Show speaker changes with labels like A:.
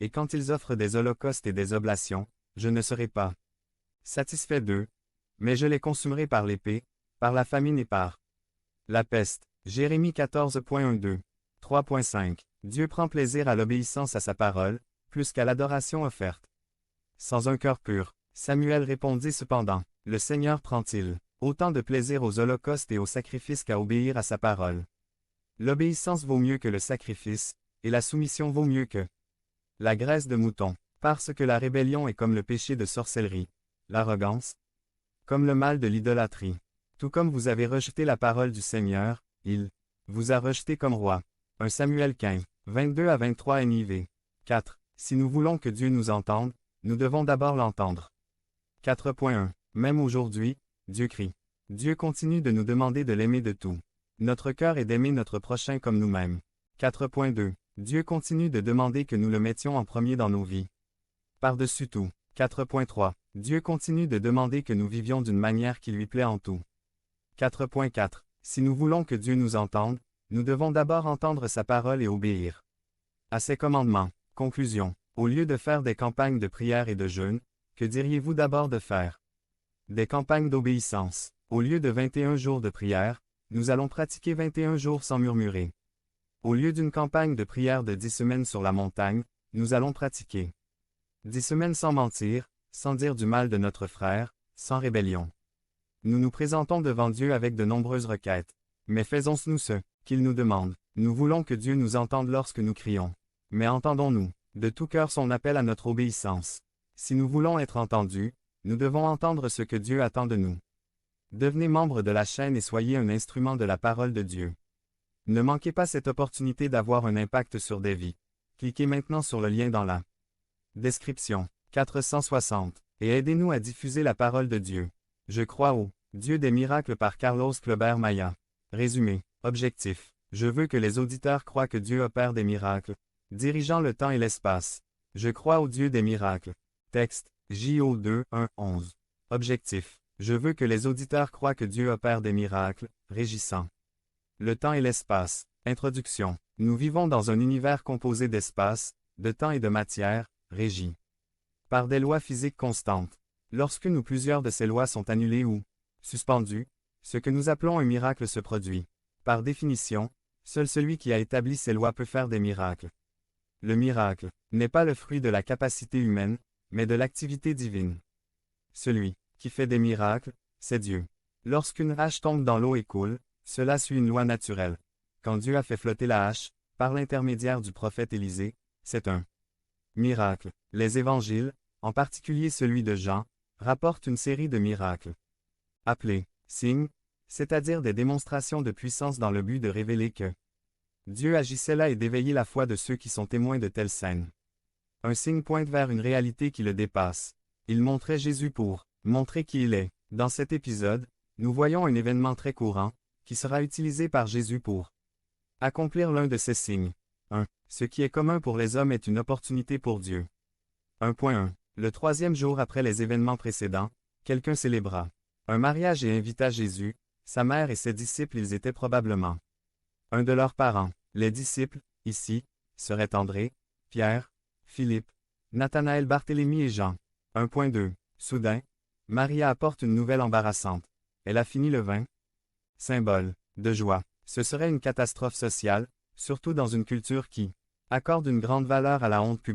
A: et quand ils offrent des holocaustes et des oblations, je ne serai pas satisfait d'eux, mais je les consumerai par l'épée, par la famine et par la peste. Jérémie 14.12. 3.5. Dieu prend plaisir à l'obéissance à sa parole, plus qu'à l'adoration offerte. Sans un cœur pur, Samuel répondit cependant, le Seigneur prend-il autant de plaisir aux holocaustes et aux sacrifices qu'à obéir à sa parole. L'obéissance vaut mieux que le sacrifice, et la soumission vaut mieux que la graisse de mouton, parce que la rébellion est comme le péché de sorcellerie, l'arrogance, comme le mal de l'idolâtrie. Tout comme vous avez rejeté la parole du Seigneur, il vous a rejeté comme roi. 1 Samuel 15, 22 à 23 NIV. 4. Si nous voulons que Dieu nous entende, nous devons d'abord l'entendre. 4.1. Même aujourd'hui, Dieu crie. Dieu continue de nous demander de l'aimer de tout notre cœur et d'aimer notre prochain comme nous-mêmes. 4.2. Dieu continue de demander que nous le mettions en premier dans nos vies. Par-dessus tout. 4.3. Dieu continue de demander que nous vivions d'une manière qui lui plaît en tout. 4.4. Si nous voulons que Dieu nous entende, nous devons d'abord entendre sa parole et obéir à ses commandements. Conclusion. Au lieu de faire des campagnes de prière et de jeûne, que diriez-vous d'abord de faire? Des campagnes d'obéissance. Au lieu de 21 jours de prière, nous allons pratiquer 21 jours sans murmurer. Au lieu d'une campagne de prière de 10 semaines sur la montagne, nous allons pratiquer 10 semaines sans mentir, sans dire du mal de notre frère, sans rébellion. Nous nous présentons devant Dieu avec de nombreuses requêtes. Mais faisons-nous ce qu'il nous demande. Nous voulons que Dieu nous entende lorsque nous crions. Mais entendons-nous de tout cœur son appel à notre obéissance. Si nous voulons être entendus, nous devons entendre ce que Dieu attend de nous. Devenez membre de la chaîne et soyez un instrument de la parole de Dieu. Ne manquez pas cette opportunité d'avoir un impact sur des vies. Cliquez maintenant sur le lien dans la description. 460. Et aidez-nous à diffuser la parole de Dieu. Je crois au Dieu des miracles par Carlos Clobert Maya. Résumé. Objectif. Je veux que les auditeurs croient que Dieu opère des miracles, dirigeant le temps et l'espace. Je crois au Dieu des miracles. Texte. JO 2, 1, 11. Objectif. Je veux que les auditeurs croient que Dieu opère des miracles, régissant le temps et l'espace. Introduction. Nous vivons dans un univers composé d'espace, de temps et de matière, régi par des lois physiques constantes. Lorsque plusieurs de ces lois sont annulées ou suspendues, ce que nous appelons un miracle se produit. Par définition, seul celui qui a établi ces lois peut faire des miracles. Le miracle n'est pas le fruit de la capacité humaine, mais de l'activité divine. Celui qui fait des miracles, c'est Dieu. Lorsqu'une hache tombe dans l'eau et coule, cela suit une loi naturelle. Quand Dieu a fait flotter la hache, par l'intermédiaire du prophète Élisée, c'est un miracle. Les évangiles, en particulier celui de Jean, rapportent une série de miracles appelés signes, c'est-à-dire des démonstrations de puissance dans le but de révéler que Dieu agissait là et d'éveiller la foi de ceux qui sont témoins de telles scènes. Un signe pointe vers une réalité qui le dépasse. Il montrait Jésus pour montrer qui il est. Dans cet épisode, nous voyons un événement très courant, qui sera utilisé par Jésus pour accomplir l'un de ces signes. 1. Ce qui est commun pour les hommes est une opportunité pour Dieu. 1.1. Le troisième jour après les événements précédents, quelqu'un célébra un mariage et invita Jésus, sa mère et ses disciples. Ils étaient probablement un de leurs parents. Les disciples, ici, seraient André, Pierre, Philippe, Nathanaël, Barthélemy et Jean. 1.2. Soudain, Maria apporte une nouvelle embarrassante. Elle a fini le vin. Symbole de joie. Ce serait une catastrophe sociale, surtout dans une culture qui accorde une grande valeur à la honte publique.